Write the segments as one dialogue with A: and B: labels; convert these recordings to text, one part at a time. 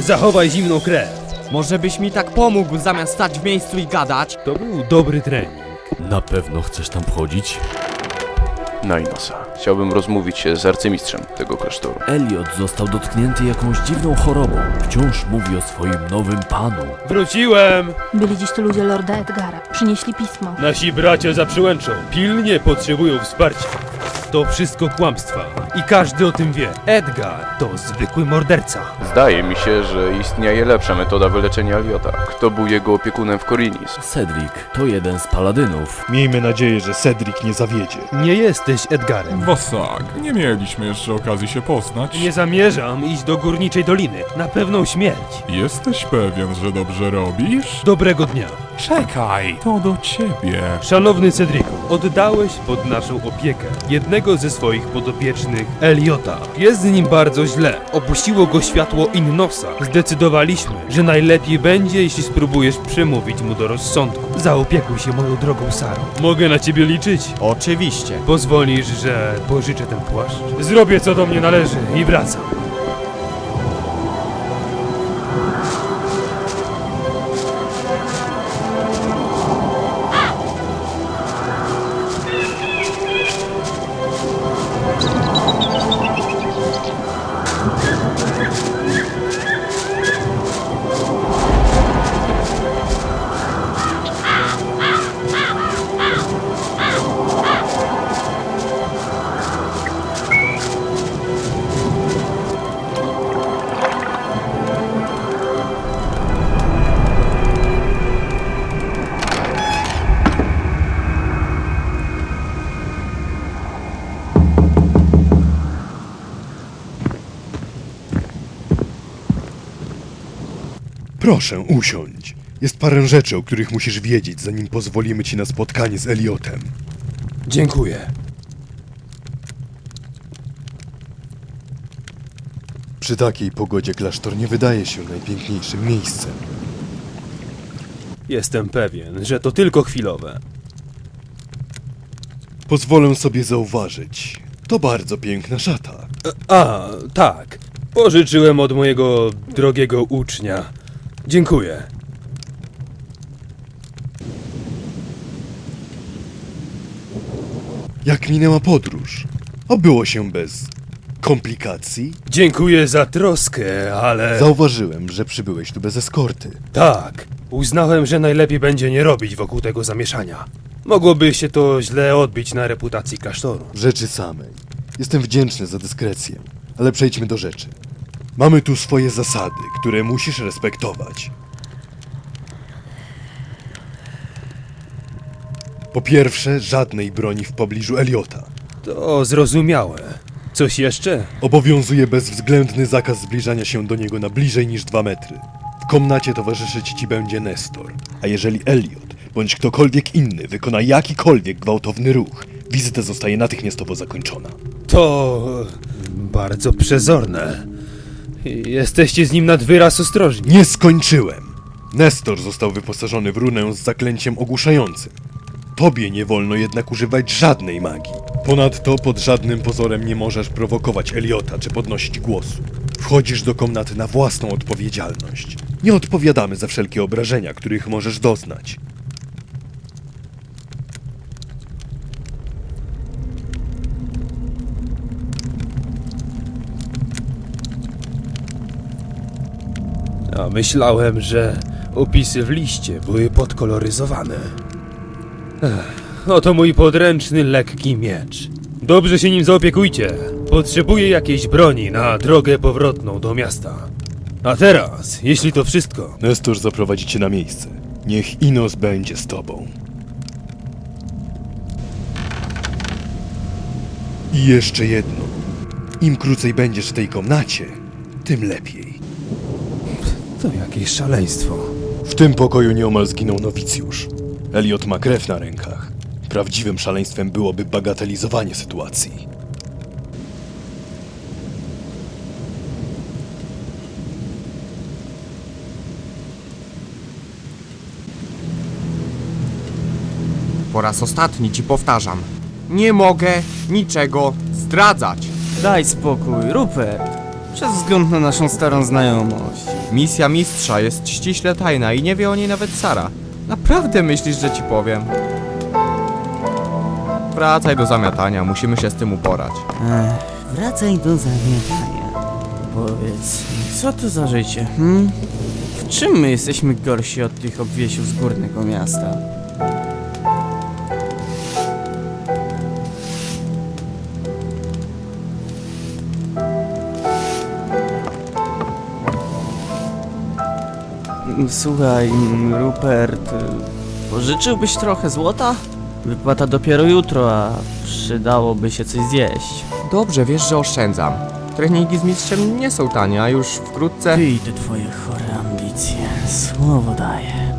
A: Zachowaj zimną krew.
B: Może byś mi tak pomógł, zamiast stać w miejscu i gadać?
A: To był dobry trening.
C: Na pewno chcesz tam wchodzić?
D: Nainosa. Chciałbym rozmówić się z arcymistrzem tego klasztoru.
C: Elliot został dotknięty jakąś dziwną chorobą. Wciąż mówi o swoim nowym panu.
A: Wróciłem!
E: Byli dziś tu ludzie Lorda Edgara. Przynieśli pismo.
A: Nasi bracia za Przyłęczą pilnie potrzebują wsparcia. To wszystko kłamstwa. I każdy o tym wie. Edgar to zwykły morderca.
D: Zdaje mi się, że istnieje lepsza metoda wyleczenia Elliota. Kto był jego opiekunem w Korinis?
C: Cedric to jeden z paladynów.
F: Miejmy nadzieję, że Cedric nie zawiedzie.
A: Nie jesteś Edgarem.
G: Wasag, nie mieliśmy jeszcze okazji się poznać.
A: Nie zamierzam iść do Górniczej Doliny. Na pewną śmierć.
G: Jesteś pewien, że dobrze robisz?
A: Dobrego dnia.
G: Czekaj, to do ciebie.
A: Szanowny Cedricu, oddałeś pod naszą opiekę jednego ze swoich podopiecznych, Elliota. Jest z nim bardzo źle. Opuściło go światło Innosa. Zdecydowaliśmy, że najlepiej będzie, jeśli spróbujesz przemówić mu do rozsądku. Zaopiekuj się moją drogą Sarą. Mogę na ciebie liczyć?
B: Oczywiście.
A: Pozwolisz, że pożyczę ten płaszcz? Zrobię co do mnie należy i wracam.
F: Proszę, usiądź. Jest parę rzeczy, o których musisz wiedzieć, zanim pozwolimy ci na spotkanie z Elliotem.
A: Dziękuję.
F: Przy takiej pogodzie klasztor nie wydaje się najpiękniejszym miejscem.
A: Jestem pewien, że to tylko chwilowe.
F: Pozwolę sobie zauważyć. To bardzo piękna szata.
A: A, tak. Pożyczyłem od mojego drogiego ucznia. Dziękuję.
F: Jak minęła podróż? Obyło się bez komplikacji?
A: Dziękuję za troskę, ale...
F: Zauważyłem, że przybyłeś tu bez eskorty.
A: Tak. Uznałem, że najlepiej będzie nie robić wokół tego zamieszania. Mogłoby się to źle odbić na reputacji klasztoru.
F: W rzeczy samej. Jestem wdzięczny za dyskrecję, ale przejdźmy do rzeczy. Mamy tu swoje zasady, które musisz respektować. Po pierwsze, żadnej broni w pobliżu Elliota.
A: To zrozumiałe. Coś jeszcze?
F: Obowiązuje bezwzględny zakaz zbliżania się do niego na bliżej niż 2 metry. W komnacie towarzyszyć ci będzie Nestor. A jeżeli Elliot bądź ktokolwiek inny wykona jakikolwiek gwałtowny ruch, wizyta zostaje natychmiastowo zakończona.
A: To... bardzo przezorne. Jesteście z nim nad wyraz ostrożni.
F: Nie skończyłem! Nestor został wyposażony w runę z zaklęciem ogłuszającym. Tobie nie wolno jednak używać żadnej magii. Ponadto pod żadnym pozorem nie możesz prowokować Elliota czy podnosić głosu. Wchodzisz do komnaty na własną odpowiedzialność. Nie odpowiadamy za wszelkie obrażenia, których możesz doznać.
A: A myślałem, że opisy w liście były podkoloryzowane. Oto mój podręczny, lekki miecz. Dobrze się nim zaopiekujcie. Potrzebuję jakiejś broni na drogę powrotną do miasta. A teraz, jeśli to wszystko...
F: Nestor zaprowadzi cię na miejsce. Niech Inos będzie z tobą. I jeszcze jedno. Im krócej będziesz w tej komnacie, tym lepiej.
A: To jakieś szaleństwo.
F: W tym pokoju nieomal zginął nowicjusz. Elliot ma krew na rękach. Prawdziwym szaleństwem byłoby bagatelizowanie sytuacji.
B: Po raz ostatni ci powtarzam. Nie mogę niczego zdradzać.
H: Daj spokój, Rupert.
B: Przez wzgląd na naszą starą znajomość. Misja mistrza jest ściśle tajna i nie wie o niej nawet Sara. Naprawdę myślisz, że ci powiem? Wracaj do zamiatania, musimy się z tym uporać.
H: Wracaj do zamiatania. Powiedz, co to za życie, W czym my jesteśmy gorsi od tych obwiesiów z górnego miasta? Słuchaj, Rupert, pożyczyłbyś trochę złota? Wypłata dopiero jutro, a przydałoby się coś zjeść.
B: Dobrze, wiesz, że oszczędzam. Treningi z mistrzem nie są tanie, a już wkrótce...
H: Ty i te twoje chore ambicje, słowo daję.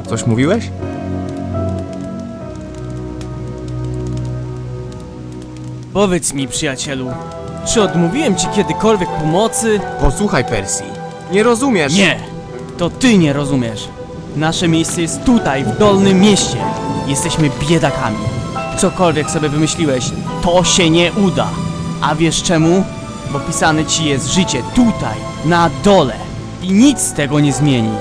B: Coś mówiłeś?
H: Powiedz mi, przyjacielu, czy odmówiłem ci kiedykolwiek pomocy?
B: Posłuchaj, Percy. Nie rozumiesz?
H: Nie! To ty nie rozumiesz. Nasze miejsce jest tutaj, w Dolnym Mieście. Jesteśmy biedakami. Cokolwiek sobie wymyśliłeś, to się nie uda. A wiesz czemu? Bo pisane ci jest życie tutaj, na dole. I nic z tego nie zmieni.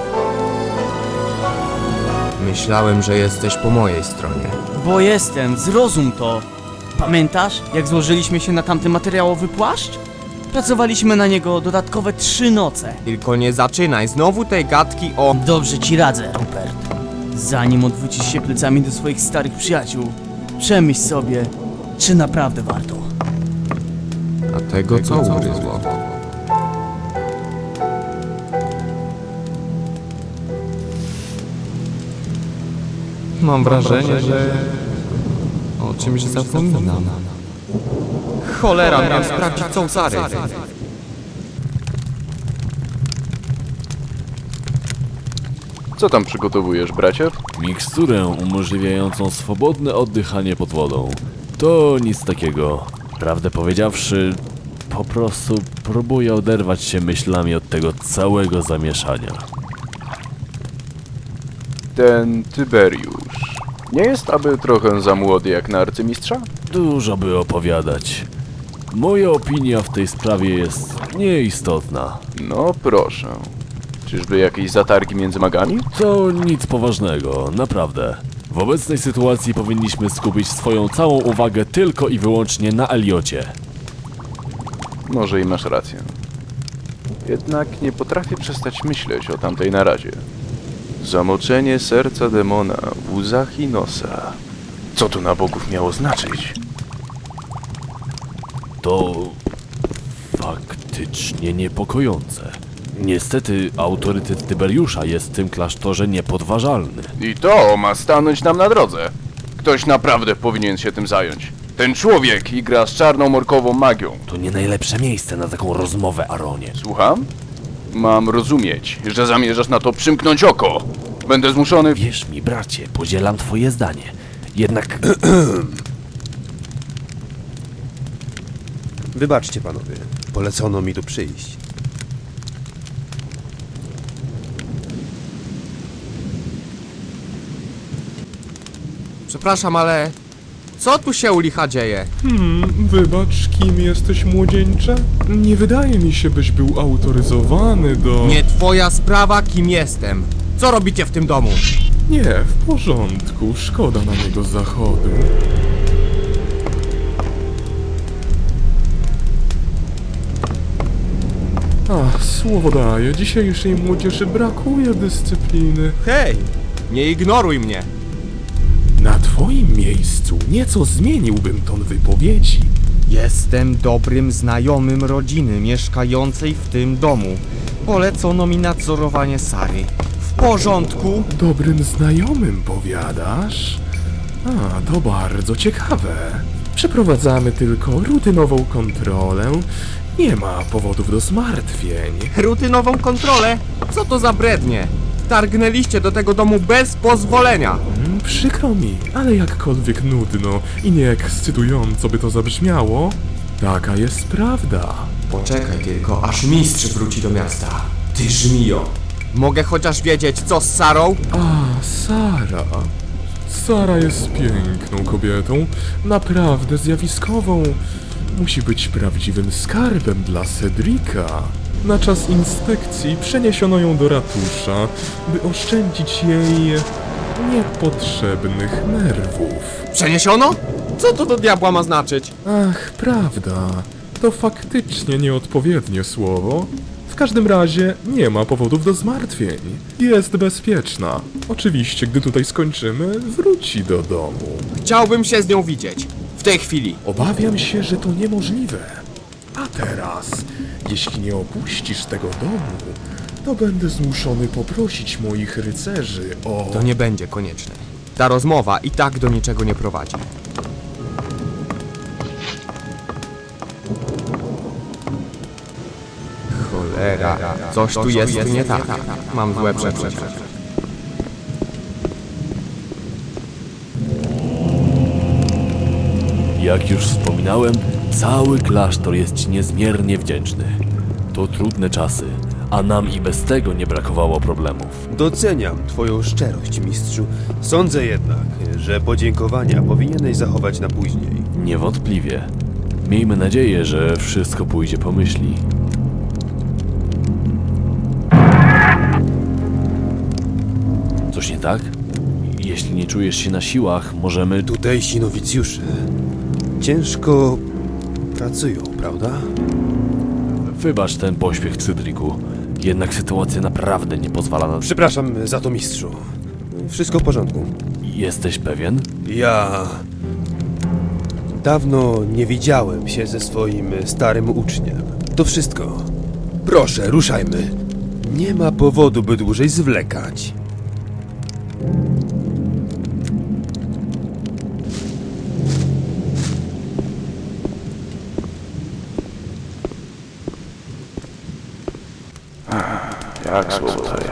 B: Myślałem, że jesteś po mojej stronie.
H: Bo jestem, zrozum to. Pamiętasz, jak złożyliśmy się na tamten materiałowy płaszcz? Pracowaliśmy na niego dodatkowe 3 noce.
B: Tylko nie zaczynaj znowu tej gadki o...
H: Dobrze ci radzę, Rupert. Zanim odwrócisz się plecami do swoich starych przyjaciół, przemyśl sobie, czy naprawdę warto.
B: A tego co ugryzło? Mam wrażenie, że... o czymś zapominam. Cholera, miałem sprawdzić co u Sary.
D: Co tam przygotowujesz, bracie?
C: Miksturę umożliwiającą swobodne oddychanie pod wodą. To nic takiego. Prawdę powiedziawszy, po prostu próbuję oderwać się myślami od tego całego zamieszania.
D: Ten Tyberiusz nie jest aby trochę za młody jak na arcymistrza?
C: Dużo by opowiadać. Moja opinia w tej sprawie jest nieistotna.
D: No proszę. Czyżby jakieś zatargi między magami?
C: To nic poważnego, naprawdę. W obecnej sytuacji powinniśmy skupić swoją całą uwagę tylko i wyłącznie na Eliocie.
D: Może i masz rację. Jednak nie potrafię przestać myśleć o tamtej naradzie. Zamoczenie serca demona w łzach i nosa. Co to na bogów miało znaczyć?
C: To faktycznie niepokojące. Niestety autorytet Tyberiusza jest w tym klasztorze niepodważalny.
D: I to ma stanąć nam na drodze. Ktoś naprawdę powinien się tym zająć. Ten człowiek igra z czarną morkową magią.
C: To nie najlepsze miejsce na taką rozmowę, Aronie.
D: Słucham? Mam rozumieć, że zamierzasz na to przymknąć oko. Będę zmuszony...
C: Wierz mi, bracie, podzielam twoje zdanie. Jednak...
I: Wybaczcie panowie, polecono mi tu przyjść.
B: Przepraszam, ale... co tu się u licha dzieje?
G: Wybacz, kim jesteś, młodzieńcze? Nie wydaje mi się, byś był autoryzowany do...
B: Nie twoja sprawa, kim jestem. Co robicie w tym domu?
G: Nie, w porządku, szkoda na niego zachodu. Ach, słowo daję, dzisiejszej młodzieży brakuje dyscypliny.
B: Hej, nie ignoruj mnie.
G: Na twoim miejscu nieco zmieniłbym ton wypowiedzi.
B: Jestem dobrym znajomym rodziny mieszkającej w tym domu. Polecono mi nadzorowanie Sary. W porządku?
G: Dobrym znajomym, powiadasz? A, to bardzo ciekawe. Przeprowadzamy tylko rutynową kontrolę. Nie ma powodów do zmartwień.
B: Rutynową kontrolę? Co to za brednie? Wtargnęliście do tego domu bez pozwolenia.
G: Przykro mi, ale jakkolwiek nudno i nieekscytująco by to zabrzmiało, taka jest prawda.
B: Poczekaj tylko, aż mistrz wróci do miasta. Ty żmijo. Mogę chociaż wiedzieć, co z Sarą?
G: A, Sara. Sara jest piękną kobietą, naprawdę zjawiskową. musi być prawdziwym skarbem dla Cedrika. Na czas inspekcji przeniesiono ją do ratusza, by oszczędzić jej niepotrzebnych nerwów.
B: Przeniesiono? Co to do diabła ma znaczyć?
G: Ach, prawda. To faktycznie nieodpowiednie słowo. W każdym razie nie ma powodów do zmartwień. Jest bezpieczna. Oczywiście, gdy tutaj skończymy, wróci do domu.
B: Chciałbym się z nią widzieć. W tej chwili.
G: Obawiam się, że to niemożliwe. A teraz, jeśli nie opuścisz tego domu, to będę zmuszony poprosić moich rycerzy o...
B: To nie będzie konieczne. Ta rozmowa i tak do niczego nie prowadzi. Cholera, coś tu jest nie tak. Mam złe przeczucie.
C: Jak już wspominałem, cały klasztor jest ci niezmiernie wdzięczny. To trudne czasy, a nam i bez tego nie brakowało problemów.
I: Doceniam twoją szczerość, mistrzu. Sądzę jednak, że podziękowania powinieneś zachować na później.
C: Niewątpliwie. Miejmy nadzieję, że wszystko pójdzie po myśli. Coś nie tak? Jeśli nie czujesz się na siłach, możemy...
I: Tutejsi nowicjusze ciężko pracują, prawda?
C: Wybacz ten pośpiech, Cydriku. Jednak sytuacja naprawdę nie pozwala na...
I: Przepraszam za to, mistrzu. Wszystko w porządku.
C: Jesteś pewien?
I: Ja... dawno nie widziałem się ze swoim starym uczniem. To wszystko. Proszę, ruszajmy. Nie ma powodu, by dłużej zwlekać.
D: Jak słowo daje.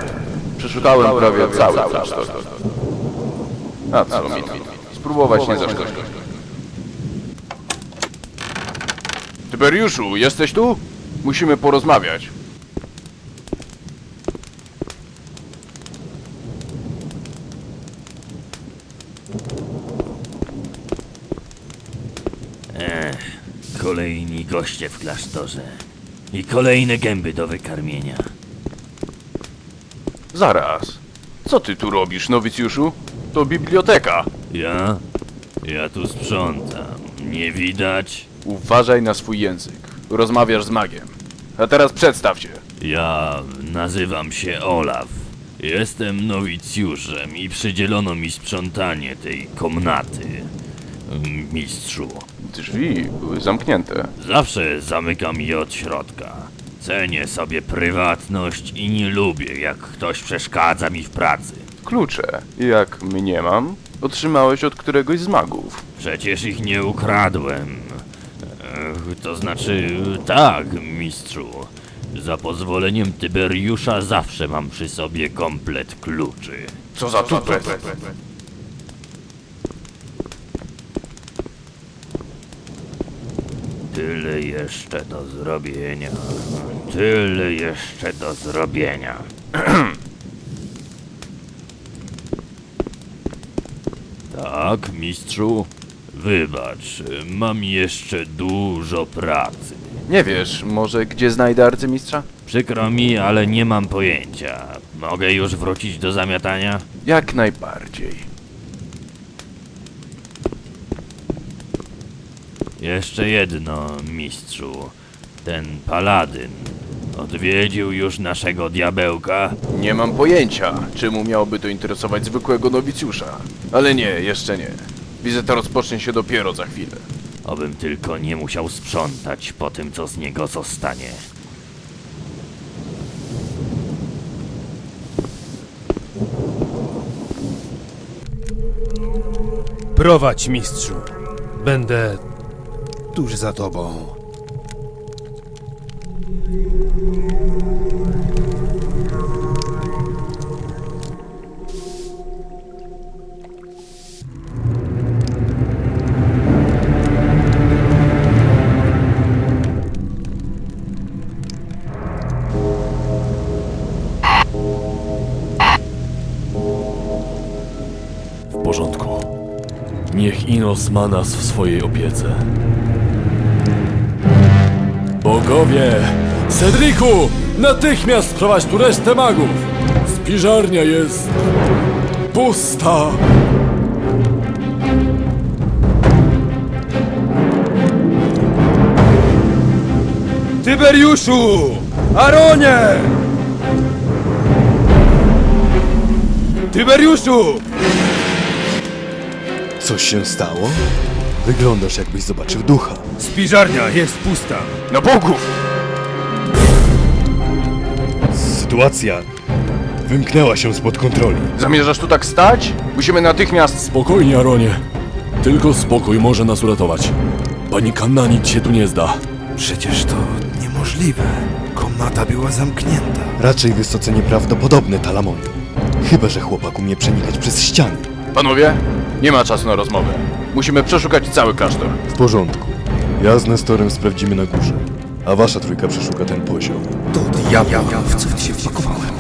D: Przeszukałem prawie cały klasztor. A co mi? Spróbować nie zaszkodzi. Tyberiuszu, jesteś tu? Musimy porozmawiać.
J: Kolejni goście w klasztorze. I kolejne gęby do wykarmienia.
D: Zaraz. Co ty tu robisz, nowicjuszu? To biblioteka.
J: Ja tu sprzątam. Nie widać?
D: Uważaj na swój język. Rozmawiasz z magiem. A teraz przedstaw się.
J: Ja nazywam się Olaf. Jestem nowicjuszem i przydzielono mi sprzątanie tej komnaty. Mistrzu.
D: Drzwi były zamknięte.
J: Zawsze zamykam je od środka. Cenię sobie prywatność i nie lubię, jak ktoś przeszkadza mi w pracy.
D: Klucze, jak mniemam, otrzymałeś od któregoś z magów.
J: Przecież ich nie ukradłem. To znaczy, tak, mistrzu. Za pozwoleniem Tyberiusza zawsze mam przy sobie komplet kluczy.
D: Co za tupet?
J: Tyle jeszcze do zrobienia. Tyle jeszcze do zrobienia. Tak, mistrzu? Wybacz, mam jeszcze dużo pracy.
D: Nie wiesz, może gdzie znajdę arcymistrza?
J: Przykro mi, ale nie mam pojęcia. Mogę już wrócić do zamiatania?
D: Jak najbardziej.
J: Jeszcze jedno, mistrzu. Ten paladyn odwiedził już naszego diabełka?
D: Nie mam pojęcia, czemu miałoby to interesować zwykłego nowicjusza. Ale nie, jeszcze nie. Wizyta rozpocznie się dopiero za chwilę.
J: Obym tylko nie musiał sprzątać po tym, co z niego zostanie.
I: Prowadź, mistrzu. Będę tuż za tobą.
C: W porządku. Niech Inos ma nas w swojej opiece. Magowie! Cedriku! Natychmiast sprowadź tu resztę magów! Spiżarnia jest... pusta!
A: Tyberiuszu! Aronie! Tyberiuszu!
F: Coś się stało? Wyglądasz, jakbyś zobaczył ducha.
A: Spiżarnia jest pusta.
D: Na bogów!
F: Sytuacja wymknęła się spod kontroli.
D: Zamierzasz tu tak stać? Musimy natychmiast...
C: Spokojnie, Aronie. Tylko spokój może nas uratować. Panika na nic się tu nie zda.
K: Przecież to niemożliwe. Komnata była zamknięta.
F: Raczej wysoce nieprawdopodobne, Talamon. Chyba że chłopak umie przenikać przez ściany.
D: Panowie, nie ma czasu na rozmowę. Musimy przeszukać cały klasztor.
F: W porządku. Ja z Nestorem sprawdzimy na górze, a wasza trójka przeszuka ten poziom.
K: Do diabła, w co się wpakowałem?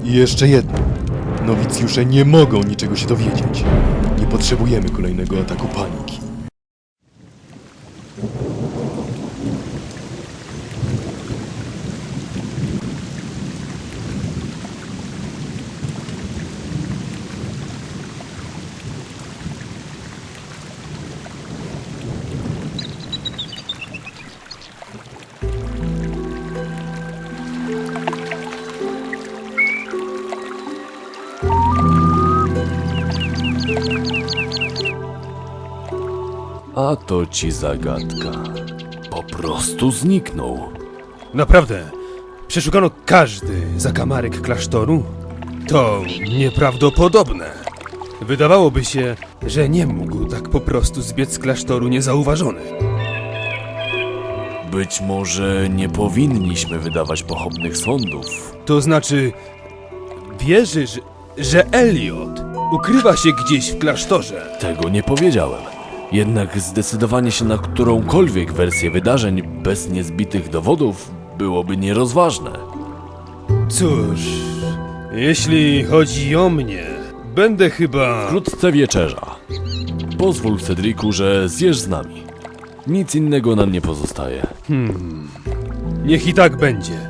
F: I jeszcze jedno. Nowicjusze nie mogą niczego się dowiedzieć. Nie potrzebujemy kolejnego ataku paniki.
C: A to ci zagadka. Po prostu zniknął.
A: Naprawdę, przeszukano każdy zakamarek klasztoru? To nieprawdopodobne. Wydawałoby się, że nie mógł tak po prostu zbiec z klasztoru niezauważony.
C: Być może nie powinniśmy wydawać pochopnych sądów.
A: To znaczy, wierzysz, że Elliot ukrywa się gdzieś w klasztorze?
C: Tego nie powiedziałem. Jednak zdecydowanie się na którąkolwiek wersję wydarzeń bez niezbitych dowodów byłoby nierozważne.
A: Cóż, jeśli chodzi o mnie, będę chyba...
C: Wkrótce wieczerza. Pozwól, Cedriku, że zjesz z nami. Nic innego nam nie pozostaje.
A: Niech i tak będzie.